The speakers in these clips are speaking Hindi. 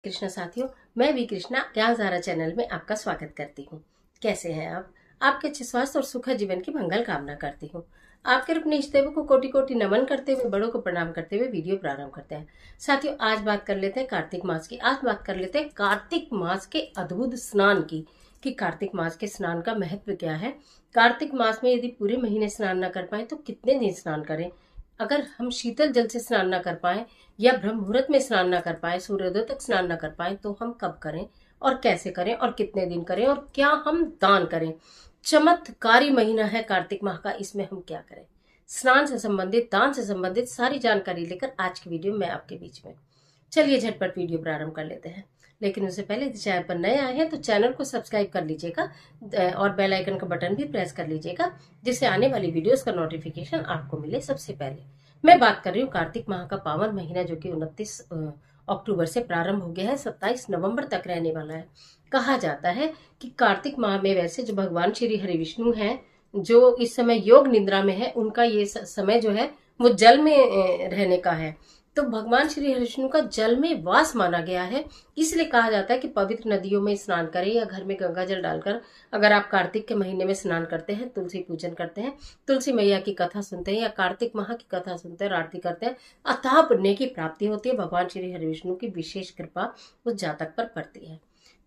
कृष्णा साथियों, मैं भी कृष्णा ज्ञानधारा चैनल में आपका स्वागत करती हूँ। कैसे हैं आप? आपके अच्छे स्वास्थ्य और सुखद जीवन की मंगल कामना करती हूँ। आपके अपने इष्ट देवों को कोटि कोटि नमन करते हुए, बड़ों को प्रणाम करते हुए वीडियो प्रारंभ करते हैं। साथियों, आज बात कर लेते हैं कार्तिक मास की। आज बात कर लेते हैं कार्तिक मास के अद्भुत स्नान की, कि कार्तिक मास के स्नान का महत्व क्या है। कार्तिक मास में यदि पूरे महीने स्नान न कर पाए तो कितने दिन स्नान करें। अगर हम शीतल जल से स्नान न कर पाए या ब्रह्म मुहूर्त में स्नान न कर पाए, सूर्योदय तक स्नान न कर पाए, तो हम कब करें और कैसे करें और कितने दिन करें और क्या हम दान करें। चमत्कारी महीना है कार्तिक माह का, इसमें हम क्या करें। स्नान से संबंधित, दान से संबंधित सारी जानकारी लेकर आज की वीडियो में आपके बीच में। चलिए झटपट वीडियो प्रारंभ कर लेते हैं। लेकिन उससे पहले यदि चैनल पर नए आए हैं तो चैनल को सब्सक्राइब कर लीजिएगा और बेल आइकन का बटन भी प्रेस कर लीजिएगा, जिससे आने वाली वीडियोस का नोटिफिकेशन आपको मिले सबसे पहले। मैं बात कर रही हूँ कार्तिक माह का पावन महीना, जो कि 29 अक्टूबर से प्रारंभ हो गया है, 27 नवंबर तक रहने वाला है। कहा जाता है कि कार्तिक माह में वैसे जो भगवान श्री हरि विष्णु हैं, जो इस समय योग निद्रा में है, उनका ये समय जो है वो जल में रहने का है। तो भगवान श्री हरिविष्णु का जल में वास माना गया है, इसलिए कहा जाता है कि पवित्र नदियों में स्नान करें या घर में गंगा जल डालकर, अगर आप कार्तिक के महीने में स्नान करते हैं, तुलसी पूजन करते हैं, तुलसी मैया की कथा सुनते हैं या कार्तिक माह की कथा सुनते हैं, आरती करते हैं, अथाह पुण्य की प्राप्ति होती है। भगवान श्री हरिविष्णु की विशेष कृपा उस जातक पर पड़ती है।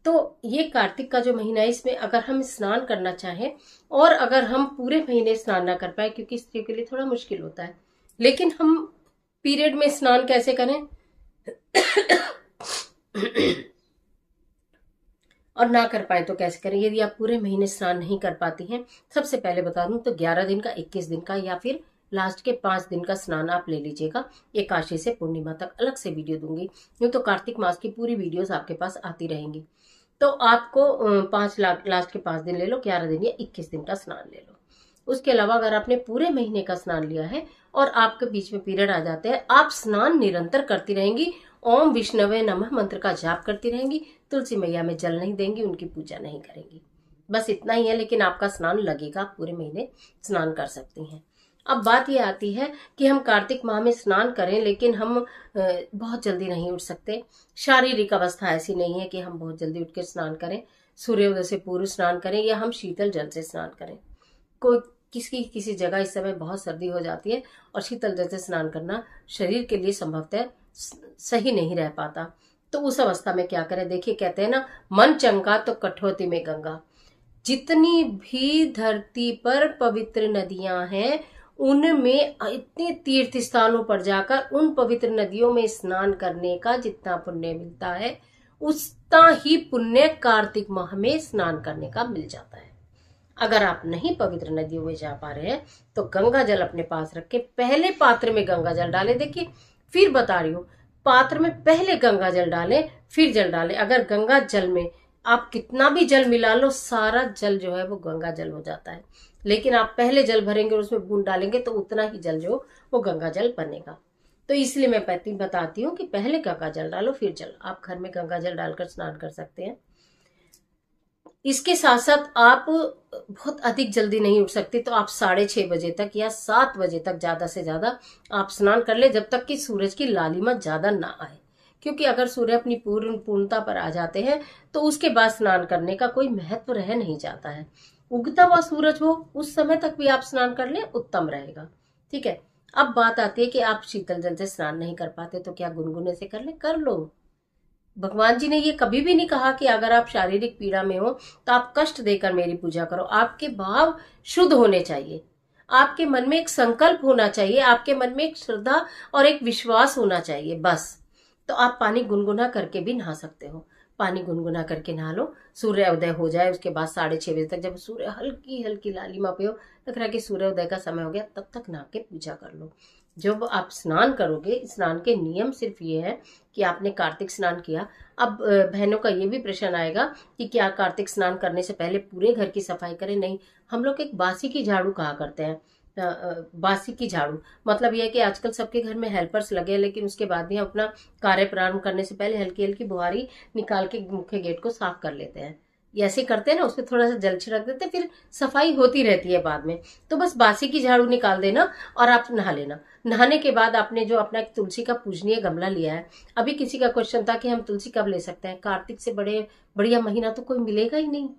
तो ये कार्तिक का जो महीना है, इसमें अगर हम स्नान करना चाहें और अगर हम पूरे महीने स्नान ना कर पाए, क्योंकि स्त्रियों के लिए थोड़ा मुश्किल होता है, लेकिन हम पीरियड में स्नान कैसे करें और ना कर पाए तो कैसे करें। यदि आप पूरे महीने स्नान नहीं कर पाती हैं, सबसे पहले बता दूं तो 11 दिन का, 21 दिन का या फिर लास्ट के 5 दिन का स्नान आप ले लीजिएगा। एकादशी से पूर्णिमा तक अलग से वीडियो दूंगी, यूं तो कार्तिक मास की पूरी वीडियोस आपके पास आती रहेंगी। तो आपको 5 लास्ट के 5 दिन ले लो, 11 दिन या 21 दिन का स्नान ले लो। उसके अलावा अगर आपने पूरे महीने का स्नान लिया है और आपके बीच में पीरियड आ जाते हैं, आप स्नान निरंतर करती रहेंगी, ओम विष्णवे नमः मंत्र का जाप करती रहेंगी, तुलसी मैया में जल नहीं देंगी, उनकी पूजा नहीं करेंगी। बस इतना ही है, लेकिन आपका स्नान लगेगा, आप पूरे महीने स्नान कर सकती हैं। अब बात ये आती है कि हम कार्तिक माह में स्नान करें, लेकिन हम बहुत जल्दी नहीं उठ सकते। शारीरिक अवस्था ऐसी नहीं है कि हम बहुत जल्दी उठ कर स्नान करें। सूर्योदय से पूर्व स्नान करें या हम शीतल जल से स्नान करें। कोई किसी जगह इस समय बहुत सर्दी हो जाती है और शीतल जल से स्नान करना शरीर के लिए संभवतः सही नहीं रह पाता। तो उस अवस्था में क्या करें। देखिए, कहते हैं ना, मन चंगा तो कठौती में गंगा। जितनी भी धरती पर पवित्र नदियां हैं, उनमें इतने तीर्थ स्थानों पर जाकर उन पवित्र नदियों में स्नान करने का जितना पुण्य मिलता है, उतना ही पुण्य कार्तिक माह में स्नान करने का मिल जाता है। अगर आप नहीं पवित्र नदियों में जा पा रहे हैं तो गंगा जल अपने पास रख के पहले पात्र में गंगा जल डालें। देखिए, फिर बता रही हूँ, पात्र में पहले गंगा जल डालें, फिर जल डालें। अगर गंगा जल में आप कितना भी जल मिला लो, सारा जल जो है वो गंगा जल हो जाता है। लेकिन आप पहले जल भरेंगे और उसमें बूंद डालेंगे तो उतना ही जल जो वो गंगा जल बनेगा। तो इसलिए मैं बताती हूँ कि पहले गंगा जल डालो, फिर जल। आप घर में गंगा जल डालकर स्नान कर सकते हैं। इसके साथ साथ आप बहुत अधिक जल्दी नहीं उठ सकते, तो आप 6:30 बजे तक या 7 बजे तक ज्यादा से ज्यादा आप स्नान कर ले, जब तक कि सूरज की लालिमा ज्यादा ना आए। क्योंकि अगर सूर्य अपनी पूर्णता पर आ जाते हैं तो उसके बाद स्नान करने का कोई महत्व रह नहीं जाता है। उगता हुआ सूरज हो उस समय तक भी आप स्नान कर ले, उत्तम रहेगा। ठीक है। अब बात आती है कि आप शीतल जल से स्नान नहीं कर पाते तो क्या गुनगुने से कर ले, कर लो। भगवान जी ने ये कभी भी नहीं कहा कि अगर आप शारीरिक पीड़ा में हो तो आप कष्ट देकर मेरी पूजा करो। आपके भाव शुद्ध होने चाहिए, आपके मन में एक संकल्प होना चाहिए, आपके मन में एक श्रद्धा और एक विश्वास होना चाहिए, बस। तो आप पानी गुनगुना करके भी नहा सकते हो। पानी गुनगुना करके नहा लो, सूर्योदय हो जाए उसके बाद 6:30 बजे तक, जब सूर्य हल्की हल्की लालिमा पे हो, लग रहा है कि सूर्योदय का समय हो गया, तब तक नहा के पूजा कर लो। जब आप स्नान करोगे, स्नान के नियम सिर्फ ये है कि आपने कार्तिक स्नान किया। अब बहनों का ये भी प्रश्न आएगा कि क्या कार्तिक स्नान करने से पहले पूरे घर की सफाई करें। नहीं, हम लोग एक बासी की झाड़ू कहा करते हैं। बासी की झाड़ू मतलब यह है कि आजकल सबके घर में हेल्पर्स लगे हैं, लेकिन उसके बाद भी हम अपना कार्य प्रारंभ करने से पहले हल्की हल्की बुहारी निकाल के मुख्य गेट को साफ कर लेते हैं। ऐसे करते हैं ना, उसमें थोड़ा सा जल छिड़क देते, फिर सफाई होती रहती है बाद में। तो बस बासी की झाड़ू निकाल देना और आप नहा लेना। नहाने के बाद आपने जो अपना एक तुलसी का पूजनीय गमला लिया है, अभी किसी का क्वेश्चन था कि हम तुलसी कब ले सकते हैं, कार्तिक से बढ़िया महीना तो कोई मिलेगा ही नहीं।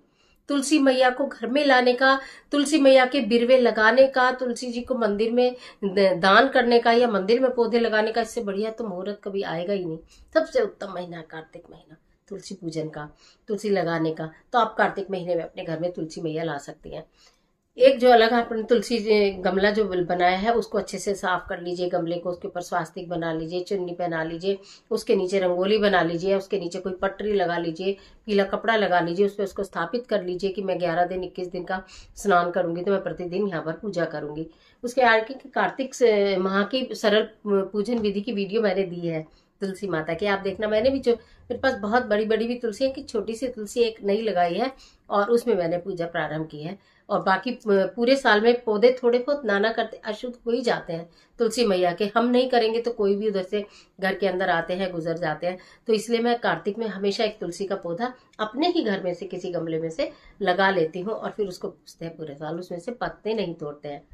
तुलसी मैया को घर में लाने का, तुलसी मैया के बिरवे लगाने का, तुलसी जी को मंदिर में दान करने का या मंदिर में पौधे लगाने का, इससे बढ़िया तो मुहूर्त कभी आएगा ही नहीं। सबसे उत्तम महीना है कार्तिक महीना तुलसी पूजन का, तुलसी लगाने का। तो आप कार्तिक महीने में अपने घर में तुलसी मैया ला सकती हैं। एक जो अलग आपने तुलसी गमला जो बनाया है उसको अच्छे से साफ कर लीजिए, गमले को, उसके ऊपर स्वास्तिक बना लीजिए, चुन्नी पहना लीजिए, उसके नीचे रंगोली बना लीजिए, उसके नीचे कोई पटरी लगा लीजिए, पीला कपड़ा लगा लीजिए, उस पर उसको स्थापित कर लीजिए कि मैं 11 दिन 21 दिन का स्नान करूंगी तो मैं प्रतिदिन यहाँ पर पूजा करूंगी। उसके आगे कार्तिक माह की सरल पूजन विधि की वीडियो मैंने दी है तुलसी माता की, आप देखना। मैंने भी जो मेरे पास बहुत बड़ी बड़ी भी तुलसी है कि छोटी सी तुलसी एक नई लगाई है और उसमें मैंने पूजा प्रारंभ की है। और बाकी पूरे साल में पौधे थोड़े बहुत नाना करते अशुद्ध हो ही जाते हैं तुलसी मैया के, हम नहीं करेंगे तो कोई भी उधर से घर के अंदर आते हैं गुजर जाते हैं। तो इसलिए मैं कार्तिक में हमेशा एक तुलसी का पौधा अपने ही घर में से किसी गमले में से लगा लेती हूँ और फिर उसको पूजते हैं पूरे साल, उसमें से पत्ते नहीं तोड़ते हैं।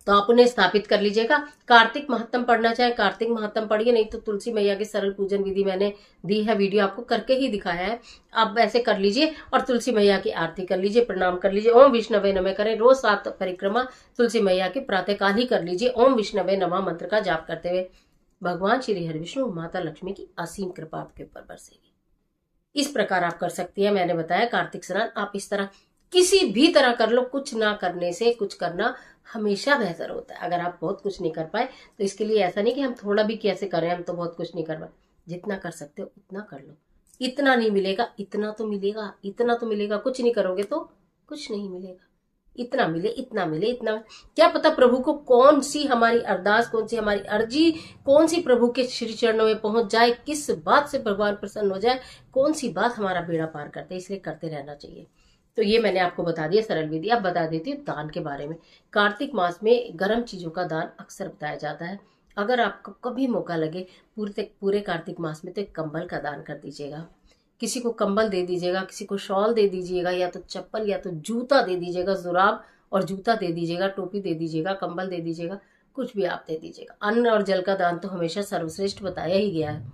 तो आप उन्हें स्थापित कर लीजिएगा। कार्तिक महत्तम पढ़ना चाहे कार्तिक महत्तम पढ़िए, नहीं तो तुलसी मैया की सरल पूजन विधि मैंने दी है, वीडियो आपको करके ही दिखाया है, आप ऐसे कर लीजिए और तुलसी मैया की आरती कर लीजिए, प्रणाम कर लीजिए। ओम विष्णवे नमः करें, रोज 7 परिक्रमा तुलसी मैया की प्रातःकाल ही कर लीजिए ओम विष्णवे नमः मंत्र का जाप करते हुए। भगवान श्री हरि विष्णु माता लक्ष्मी की असीम कृपा आपके ऊपर बरसेगी। इस प्रकार आप कर सकती है। मैंने बताया कार्तिक स्नान आप इस तरह किसी भी तरह कर लो, कुछ ना करने से कुछ करना हमेशा बेहतर होता है। अगर आप बहुत कुछ नहीं कर पाए तो इसके लिए ऐसा नहीं कि हम थोड़ा भी कैसे करें, हम तो बहुत कुछ नहीं कर पाए, जितना कर सकते हो उतना कर लो। इतना नहीं मिलेगा इतना तो मिलेगा, इतना तो मिलेगा, कुछ नहीं करोगे तो कुछ नहीं मिलेगा। इतना मिले इतना मिले इतना, क्या पता प्रभु को कौन सी हमारी अरदास, कौन सी हमारी अर्जी, कौन सी प्रभु के श्री चरणों में पहुंच जाए, किस बात से भगवान प्रसन्न हो जाए, कौन सी बात हमारा बेड़ा पार करते, इसलिए करते रहना चाहिए। तो ये मैंने आपको बता दिया सरल विधि। अब बता देती हूँ दान के बारे में। कार्तिक मास में गर्म चीजों का दान अक्सर बताया जाता है। अगर आपको कभी मौका लगे पूरे कार्तिक मास में तो एक कंबल का दान कर दीजिएगा। किसी को कंबल दे दीजिएगा, किसी को शॉल दे दीजिएगा, या तो चप्पल या तो जूता दे दीजिएगा, जुराब और जूता दे दीजिएगा, टोपी दे दीजिएगा, कंबल दे दीजिएगा, कुछ भी आप दे दीजिएगा। अन्न और जल का दान तो हमेशा सर्वश्रेष्ठ बताया ही गया है।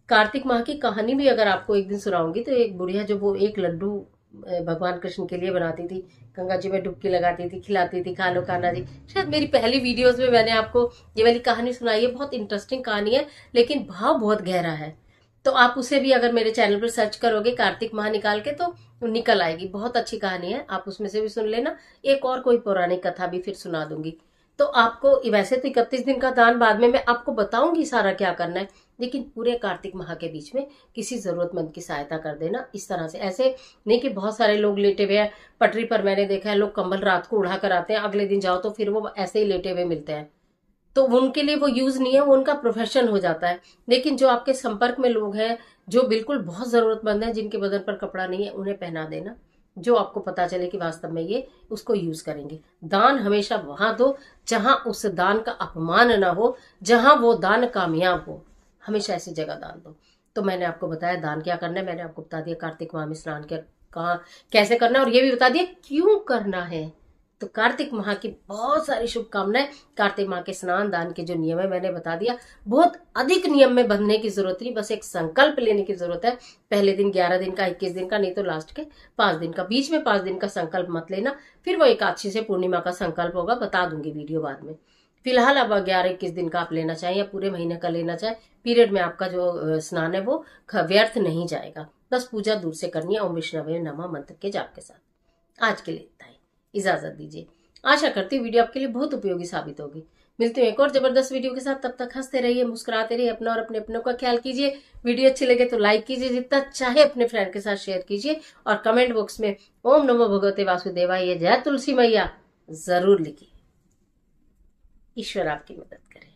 कार्तिक माह की कहानी भी अगर आपको एक दिन सुनाऊंगी तो एक बुढ़िया जो वो एक लड्डू भगवान कृष्ण के लिए बनाती थी, गंगा जी में डुबकी लगाती थी, खिलाती थी, खा लो कान्हा जी। शायद मेरी पहली वीडियोस में मैंने आपको ये वाली कहानी सुनाई है, बहुत इंटरेस्टिंग कहानी है लेकिन भाव बहुत गहरा है। तो आप उसे भी अगर मेरे चैनल पर सर्च करोगे कार्तिक माह निकाल के तो निकल आएगी, बहुत अच्छी कहानी है, आप उसमें से भी सुन लेना। एक और कोई पौराणिक कथा भी फिर सुना दूंगी। तो आपको वैसे तो 31 दिन का दान बाद में मैं आपको बताऊंगी सारा क्या करना है, लेकिन पूरे कार्तिक माह के बीच में किसी जरूरतमंद की सहायता कर देना इस तरह से। ऐसे नहीं कि बहुत सारे लोग लेटे हुए हैं पटरी पर, मैंने देखा है लोग कंबल रात को उड़ा कर आते हैं, अगले दिन जाओ तो फिर वो ऐसे ही लेटे हुए मिलते हैं, तो उनके लिए वो यूज नहीं है, वो उनका प्रोफेशन हो जाता है। लेकिन जो आपके संपर्क में लोग हैं जो बिल्कुल बहुत जरूरतमंद है, जिनके बदन पर कपड़ा नहीं है, उन्हें पहना देना, जो आपको पता चले कि वास्तव में ये उसको यूज करेंगे। दान हमेशा वहां दो जहां उस दान का अपमान ना हो, जहां वो दान कामयाब हो, हमेशा ऐसी जगह दान दो। तो मैंने आपको बताया दान क्या करना है, मैंने आपको बता दिया कार्तिक माह में स्नान क्या कहाँ कैसे करना है, और ये भी बता दिया क्यों करना है। तो कार्तिक माह की बहुत सारी शुभकामनाएं। कार्तिक माह के स्नान दान के जो नियम है मैंने बता दिया, बहुत अधिक नियम में बंधने की जरूरत नहीं, बस एक संकल्प लेने की जरूरत है। पहले दिन 11 दिन का, 21 दिन का, नहीं तो लास्ट के 5 दिन का, बीच में 5 दिन का संकल्प मत लेना, फिर वो एकादशी से पूर्णिमा का संकल्प होगा, बता दूंगी वीडियो बाद में। फिलहाल अब 11-21 दिन का आप लेना चाहें या पूरे महीने का लेना चाहे, पीरियड में आपका जो स्नान है वो व्यर्थ नहीं जाएगा। बस पूजा दूर से करनी है ओम विष्णवे नमः मंत्र के जाप के साथ। आज के लिए इतना ही, इजाजत दीजिए। आशा करती हूँ वीडियो आपके लिए बहुत उपयोगी साबित होगी। मिलते हैं एक और जबरदस्त वीडियो के साथ, तब तक हंसते रहिए, मुस्कुराते रहिए, अपना और अपने अपनों का ख्याल कीजिए। वीडियो अच्छी लगे तो लाइक कीजिए, जितना चाहे अपने फ्रेंड के साथ शेयर कीजिए, और कमेंट बॉक्स में ओम नमो भगवते वासुदेवाय जय तुलसी मैया जरूर लिखिए। ईश्वर आपकी मदद करे।